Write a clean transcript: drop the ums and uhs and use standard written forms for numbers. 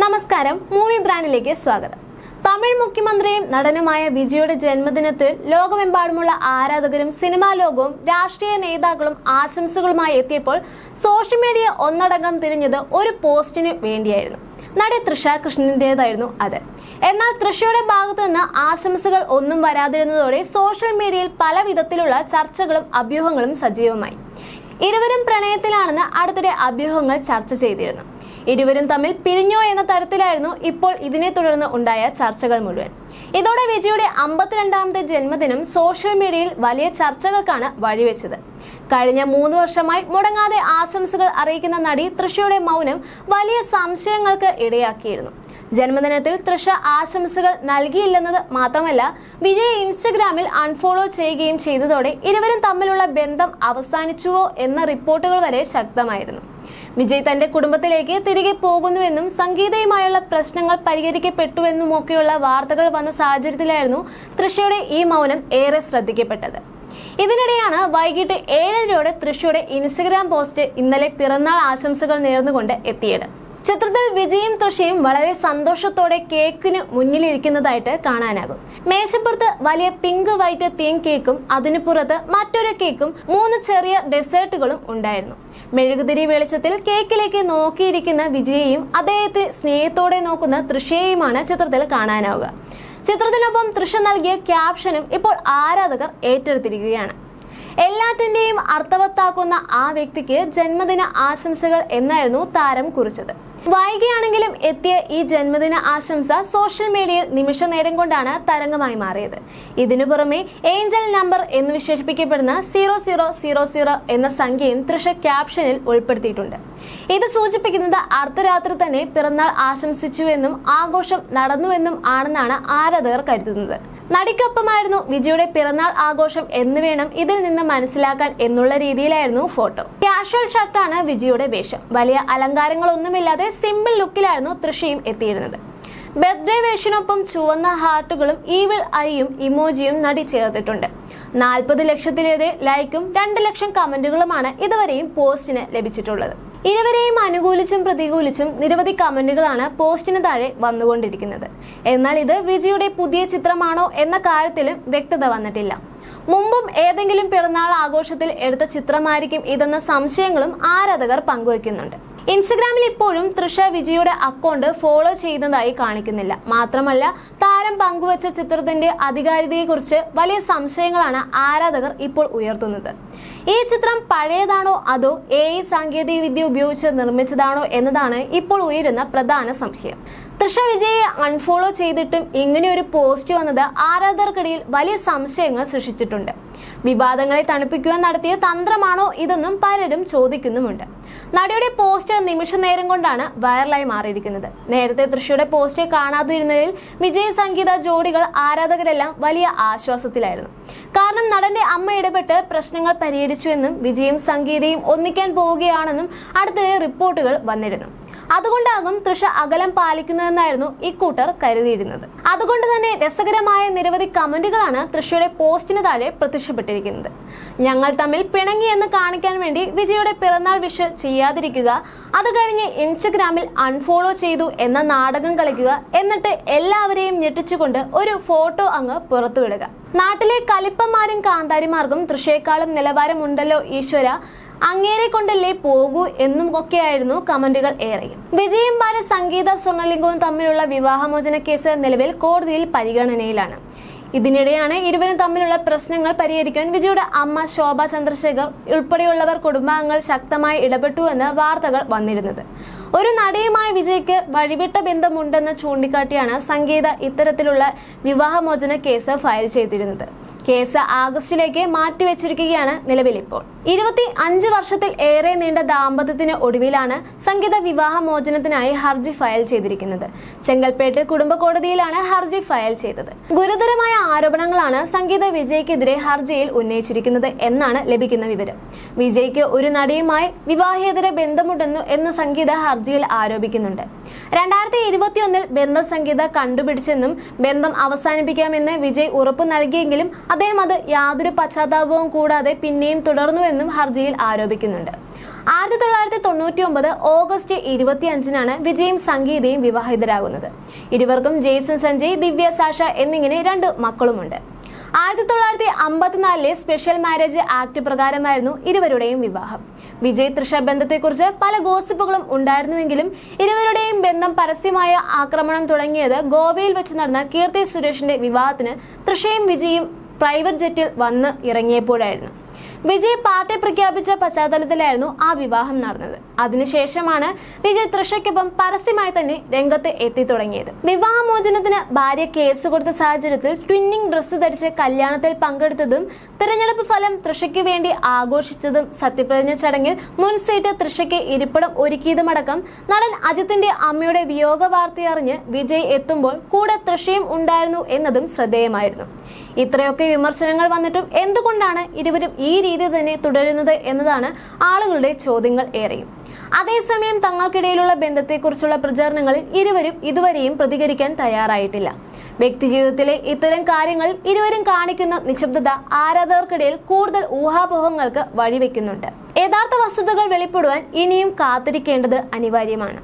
നമസ്കാരം, മൂവി ബ്രാൻഡിലേക്ക് സ്വാഗതം. തമിഴ് മുഖ്യമന്ത്രിയും നടനുമായ വിജയുടെ ജന്മദിനത്തിൽ ലോകമെമ്പാടുമുള്ള ആരാധകരും സിനിമാ ലോകവും രാഷ്ട്രീയ നേതാക്കളും ആശംസകളുമായി എത്തിയപ്പോൾ സോഷ്യൽ മീഡിയ ഒന്നടങ്കം തിരിഞ്ഞത് ഒരു പോസ്റ്റിന് വേണ്ടിയായിരുന്നു. നടി തൃഷ കൃഷ്ണന്റേതായിരുന്നു അത്. എന്നാൽ തൃഷയുടെ ഭാഗത്തു നിന്ന് ആശംസകൾ ഒന്നും വരാതിരുന്നതോടെ സോഷ്യൽ മീഡിയയിൽ പല വിധത്തിലുള്ള ചർച്ചകളും അഭ്യൂഹങ്ങളും സജീവമായി. ഇരുവരും പ്രണയത്തിലാണെന്ന് അടുത്തിടെ അഭ്യൂഹങ്ങൾ ചർച്ച ചെയ്തിരുന്നു. ഇരുവരും തമ്മിൽ പിരിഞ്ഞോ എന്ന തരത്തിലായിരുന്നു ഇപ്പോൾ ഇതിനെ തുടർന്ന് ഉണ്ടായ ചർച്ചകൾ മുഴുവൻ. ഇതോടെ വിജയുടെ 52ാമത്തെ ജന്മദിനം സോഷ്യൽ മീഡിയയിൽ വലിയ ചർച്ചകൾക്കാണ് വഴിവെച്ചത്. കഴിഞ്ഞ 3 വർഷമായി മുടങ്ങാതെ ആശംസകൾ അറിയിക്കുന്ന നടി തൃഷയുടെ മൗനം വലിയ സംശയങ്ങൾക്ക് ഇടയാക്കിയിരുന്നു. ജന്മദിനത്തിൽ തൃഷ ആശംസകൾ നൽകിയില്ലെന്നത് മാത്രമല്ല, വിജയ് ഇൻസ്റ്റഗ്രാമിൽ അൺഫോളോ ചെയ്യുകയും ചെയ്തതോടെ ഇരുവരും തമ്മിലുള്ള ബന്ധം അവസാനിച്ചുവോ എന്ന റിപ്പോർട്ടുകൾ വരെ ശക്തമായിരുന്നു. വിജയ് തന്റെ കുടുംബത്തിലേക്ക് തിരികെ പോകുന്നുവെന്നും സംഗീതയുമായുള്ള പ്രശ്നങ്ങൾ പരിഹരിക്കപ്പെട്ടുവെന്നുമൊക്കെയുള്ള വാർത്തകൾ വന്ന സാഹചര്യത്തിലായിരുന്നു തൃഷയുടെ ഈ മൗനം ഏറെ ശ്രദ്ധിക്കപ്പെട്ടത്. ഇതിനിടെയാണ് വൈകിട്ട് 7:30 തൃഷയുടെ ഇൻസ്റ്റഗ്രാം പോസ്റ്റ് ഇന്നലെ പിറന്നാൾ ആശംസകൾ നേർന്നുകൊണ്ട് എത്തിയത്. ചിത്രത്തിൽ വിജയും തൃഷയും വളരെ സന്തോഷത്തോടെ കേക്കിന് മുന്നിലിരിക്കുന്നതായിട്ട് കാണാനാകും. മേശപ്പുറത്ത് വലിയ പിങ്ക് വൈറ്റ് തീം കേക്കും അതിനു പുറത്ത് മറ്റൊരു കേക്കും 3 ചെറിയ ഡെസേർട്ടുകളും ഉണ്ടായിരുന്നു. മെഴുകുതിരി വെളിച്ചത്തിൽ കേക്കിലേക്ക് നോക്കിയിരിക്കുന്ന വിജയെയും അദ്ദേഹത്തെ സ്നേഹത്തോടെ നോക്കുന്ന തൃഷയെയുമാണ് ചിത്രത്തിൽ കാണാനാവുക. ചിത്രത്തിനൊപ്പം തൃഷ നൽകിയ ക്യാപ്ഷനും ഇപ്പോൾ ആരാധകർ ഏറ്റെടുത്തിരിക്കുകയാണ്. എല്ലാറ്റിന്റെയും അർത്ഥവത്താക്കുന്ന ആ വ്യക്തിക്ക് ജന്മദിന ആശംസകൾ എന്നായിരുന്നു താരം കുറിച്ചത്. വൈകിയാണെങ്കിലും എത്തിയ ഈ ജന്മദിന ആശംസ സോഷ്യൽ മീഡിയയിൽ നിമിഷ നേരം കൊണ്ടാണ് തരംഗമായി മാറിയത്. ഇതിനു പുറമെ ഏഞ്ചൽ നമ്പർ എന്ന് വിശേഷിപ്പിക്കപ്പെടുന്ന 0000 എന്ന സംഖ്യയും തൃഷ ക്യാപ്ഷനിൽ ഉൾപ്പെടുത്തിയിട്ടുണ്ട്. ഇത് സൂചിപ്പിക്കുന്നത് അർദ്ധരാത്രി തന്നെ പിറന്നാൾ ആശംസിച്ചുവെന്നും ആഘോഷം നടന്നുവെന്നും ആണെന്നാണ് ആരാധകർ കരുതുന്നത്. നടിക്കൊപ്പമായിരുന്നു വിജയുടെ പിറന്നാൾ ആഘോഷം എന്ന് വേണം ഇതിൽ നിന്ന് മനസ്സിലാക്കാൻ എന്നുള്ള രീതിയിലായിരുന്നു ഫോട്ടോ. കാഷ്വൽ ഷർട്ടാണ് വിജയുടെ വേഷം. വലിയ അലങ്കാരങ്ങളൊന്നുമില്ലാതെ സിമ്പിൾ ലുക്കിലായിരുന്നു തൃഷയും എത്തിയിരുന്നത്. ബർത്ത്ഡേ വേഷനൊപ്പം ചുവന്ന ഹാർട്ടുകളും ഈവിൾ ഐയും ഇമോജിയും നടി ചേർത്തിട്ടുണ്ട്. 40 ലക്ഷത്തിലേറെ ലൈക്കും 2 ലക്ഷം കമന്റുകളുമാണ് ഇതുവരെയും പോസ്റ്റിന് ലഭിച്ചിട്ടുള്ളത്. ഇരുവരെയും അനുകൂലിച്ചും പ്രതികൂലിച്ചും നിരവധി കമന്റുകളാണ് പോസ്റ്റിന് താഴെ വന്നുകൊണ്ടിരിക്കുന്നത്. എന്നാൽ ഇത് വിജയുടെ പുതിയ ചിത്രമാണോ എന്ന കാര്യത്തിലും വ്യക്തത വന്നിട്ടില്ല. മുമ്പും ഏതെങ്കിലും പിറന്നാൾ ആഘോഷത്തിൽ എടുത്ത ചിത്രമായിരിക്കും ഇതെന്ന സംശയങ്ങളും ആരാധകർ പങ്കുവയ്ക്കുന്നുണ്ട്. ഇൻസ്റ്റഗ്രാമിൽ ഇപ്പോഴും തൃഷ വിജയുടെ അക്കൗണ്ട് ഫോളോ ചെയ്യുന്നതായി കാണിക്കുന്നില്ല. മാത്രമല്ല, താരം പങ്കുവച്ച ചിത്രത്തിന്റെ ആധികാരികതയെക്കുറിച്ച് വലിയ സംശയങ്ങളാണ് ആരാധകർ ഇപ്പോൾ ഉയർത്തുന്നത്. ഈ ചിത്രം പഴയതാണോ അതോ AI സാങ്കേതിക വിദ്യ ഉപയോഗിച്ച് നിർമ്മിച്ചതാണോ എന്നതാണ് ഇപ്പോൾ ഉയരുന്ന പ്രധാന സംശയം. തൃഷ വിജയെ അൺഫോളോ ചെയ്തിട്ടും ഇങ്ങനെയൊരു പോസ്റ്റ് വന്നത് ആരാധകർക്കിടയിൽ വലിയ സംശയങ്ങൾ സൃഷ്ടിച്ചിട്ടുണ്ട്. വിവാദങ്ങളെ തണുപ്പിക്കുവാൻ നടത്തിയ തന്ത്രമാണോ ഇതെന്നും പലരും ചോദിക്കുന്നുമുണ്ട്. നടിയുടെ പോസ്റ്റ് നിമിഷ നേരം കൊണ്ടാണ് വൈറലായി മാറിയിരിക്കുന്നത്. നേരത്തെ തൃഷയുടെ പോസ്റ്റ് കാണാതിരുന്നതിൽ വിജയ് സംഗീത ജോഡികൾ ആരാധകരെല്ലാം വലിയ ആശ്വാസത്തിലായിരുന്നു. കാരണം നടന്റെ അമ്മ ഇടപെട്ട് പ്രശ്നങ്ങൾ പരിഹരിച്ചുവെന്നും വിജയും സംഗീതയും ഒന്നിക്കാൻ പോവുകയാണെന്നും അടുത്തിടെ റിപ്പോർട്ടുകൾ വന്നിരുന്നു. അതുകൊണ്ടാകും തൃഷ അകലം പാലിക്കുന്നതെന്നായിരുന്നു ഇക്കൂട്ടർ കരുതിയിരുന്നത്. അതുകൊണ്ട് തന്നെ രസകരമായ നിരവധി കമന്റുകളാണ് തൃഷയുടെ പോസ്റ്റിന് താഴെ പ്രത്യക്ഷപ്പെട്ടിരിക്കുന്നത്. ഞങ്ങൾ തമ്മിൽ പിണങ്ങിയെന്ന് കാണിക്കാൻ വേണ്ടി വിജയുടെ പിറന്നാൾ വിഷ് ചെയ്യാതിരിക്കുക, അത് കഴിഞ്ഞ് ഇൻസ്റ്റഗ്രാമിൽ അൺഫോളോ ചെയ്തു എന്ന നാടകം കളിക്കുക, എന്നിട്ട് എല്ലാവരെയും ഞെട്ടിച്ചുകൊണ്ട് ഒരു ഫോട്ടോ അങ്ങ് പുറത്തുവിടുക. നാട്ടിലെ കലിപ്പന്മാരും കാന്താരിമാർക്കും തൃഷയെക്കാളും നിലവാരമുണ്ടല്ലോ ഈശ്വര, അങ്ങേരെ കൊണ്ടല്ലേ പോകൂ എന്നും ഒക്കെയായിരുന്നു കമന്റുകൾ ഏറെയും. വിജയും ഭാര്യ സംഗീത സ്വർണ്ണലിംഗവും തമ്മിലുള്ള വിവാഹമോചന കേസ് നിലവിൽ കോടതിയിൽ പരിഗണനയിലാണ്. ഇതിനിടെയാണ് ഇരുവരും തമ്മിലുള്ള പ്രശ്നങ്ങൾ പരിഹരിക്കാൻ വിജയുടെ അമ്മ ശോഭ ചന്ദ്രശേഖർ ഉൾപ്പെടെയുള്ളവർ കുടുംബാംഗങ്ങൾ ശക്തമായി ഇടപെട്ടുവെന്ന് വാർത്തകൾ വന്നിരുന്നത്. ഒരു നടിയുമായി വിജയ്ക്ക് വഴിവിട്ട ബന്ധമുണ്ടെന്ന് ചൂണ്ടിക്കാട്ടിയാണ് സംഗീത ഇത്തരത്തിലുള്ള വിവാഹമോചന കേസ് ഫയൽ ചെയ്തിരുന്നത്. കേസ് ആഗസ്റ്റിലേക്ക് മാറ്റിവെച്ചിരിക്കുകയാണ് നിലവിലിപ്പോൾ. 25 വർഷത്തിൽ ഏറെ നീണ്ട ദാമ്പത്യത്തിന് ഒടുവിലാണ് സംഗീത വിവാഹമോചനത്തിനായി ഹർജി ഫയൽ ചെയ്തിരിക്കുന്നത്. ചെങ്കൽപ്പേട്ട് കുടുംബ കോടതിയിലാണ് ഹർജി ഫയൽ ചെയ്തത്. ഗുരുതരമായ ആരോപണങ്ങളാണ് സംഗീത വിജയ്ക്കെതിരെ ഹർജിയിൽ ഉന്നയിച്ചിരിക്കുന്നത് എന്നാണ് ലഭിക്കുന്ന വിവരം. വിജയ്ക്ക് ഒരു നടിയുമായി വിവാഹേതര ബന്ധമുണ്ടെന്നു എന്ന് സംഗീത ഹർജിയിൽ ആരോപിക്കുന്നുണ്ട്. 2021 ബന്ധം സംഗീത കണ്ടുപിടിച്ചെന്നും ബന്ധം അവസാനിപ്പിക്കാമെന്ന് വിജയ് ഉറപ്പു നൽകിയെങ്കിലും അദ്ദേഹം അത് യാതൊരു പശ്ചാത്താപവും കൂടാതെ പിന്നെയും തുടർന്നുവെന്നും ഹർജിയിൽ ആരോപിക്കുന്നുണ്ട്. 1999 ഓഗസ്റ്റ് 25-നാണ് വിജയും സംഗീതയും വിവാഹിതരാകുന്നത്. ഇരുവർക്കും ജെയ്സൺ സഞ്ജയ്, ദിവ്യ സാഷ എന്നിങ്ങനെ 2 മക്കളുമുണ്ട്. 1954 സ്പെഷ്യൽ മാരേജ് ആക്ട് പ്രകാരമായിരുന്നു ഇരുവരുടെയും വിവാഹം. വിജയ് തൃഷ ബന്ധത്തെക്കുറിച്ച് പല ഗോസിപ്പുകളും ഉണ്ടായിരുന്നുവെങ്കിലും ഇരുവരുടെയും ബന്ധം പരസ്യമായ ആക്രമണം തുടങ്ങിയത് ഗോവയിൽ വെച്ച് നടന്ന കീർത്തി സുരേഷിന്റെ വിവാഹത്തിന് തൃഷയും വിജയും പ്രൈവറ്റ് ജെറ്റിൽ വന്ന് ഇറങ്ങിയപ്പോഴായിരുന്നു. വിജയ് പാർട്ടി പ്രഖ്യാപിച്ച പശ്ചാത്തലത്തിലായിരുന്നു ആ വിവാഹം നടന്നത്. അതിനുശേഷമാണ് വിജയ് തൃഷയ്ക്കൊപ്പം പരസ്യമായി തന്നെ രംഗത്ത് എത്തി തുടങ്ങിയത്. വിവാഹമോചനത്തിന് ഭാര്യ കേസ് കൊടുത്ത സാഹചര്യത്തിൽ ട്വിന്നിംഗ് ഡ്രസ്സ് ധരിച്ച് കല്യാണത്തിൽ പങ്കെടുത്തതും തിരഞ്ഞെടുപ്പ് ഫലം തൃഷയ്ക്ക് വേണ്ടി ആഘോഷിച്ചതും സത്യപ്രതിജ്ഞ ചടങ്ങിൽ മുൻ സീറ്റ് തൃഷയ്ക്ക് ഇരിപ്പിടം ഒരുക്കിയതുമടക്കം നടൻ അജിത്തിന്റെ അമ്മയുടെ വിയോഗ വാർത്തയറിഞ്ഞ് വിജയ് എത്തുമ്പോൾ കൂടെ തൃഷയും ഉണ്ടായിരുന്നു എന്നതും ശ്രദ്ധേയമായിരുന്നു. ഇത്രയൊക്കെ വിമർശനങ്ങൾ വന്നിട്ടും എന്തുകൊണ്ടാണ് ഇരുവരും ഈ രീതി തന്നെ തുടരുന്നത് എന്നതാണ് ആളുകളുടെ ചോദ്യങ്ങൾ ഏറെയും. അതേസമയം തങ്ങൾക്കിടയിലുള്ള ബന്ധത്തെക്കുറിച്ചുള്ള പ്രചാരണങ്ങളിൽ ഇരുവരും ഇതുവരെയും പ്രതികരിക്കാൻ തയ്യാറായിട്ടില്ല. വ്യക്തിജീവിതത്തിലെ ഇത്തരം കാര്യങ്ങൾ ഇരുവരും കാണിക്കുന്ന നിശബ്ദത ആരാധകർക്കിടയിൽ കൂടുതൽ ഊഹാപോഹങ്ങൾക്ക് വഴിവെക്കുന്നുണ്ട്. യഥാർത്ഥ വസ്തുതകൾ വെളിപ്പെടുവാൻ ഇനിയും കാത്തിരിക്കേണ്ടത് അനിവാര്യമാണ്.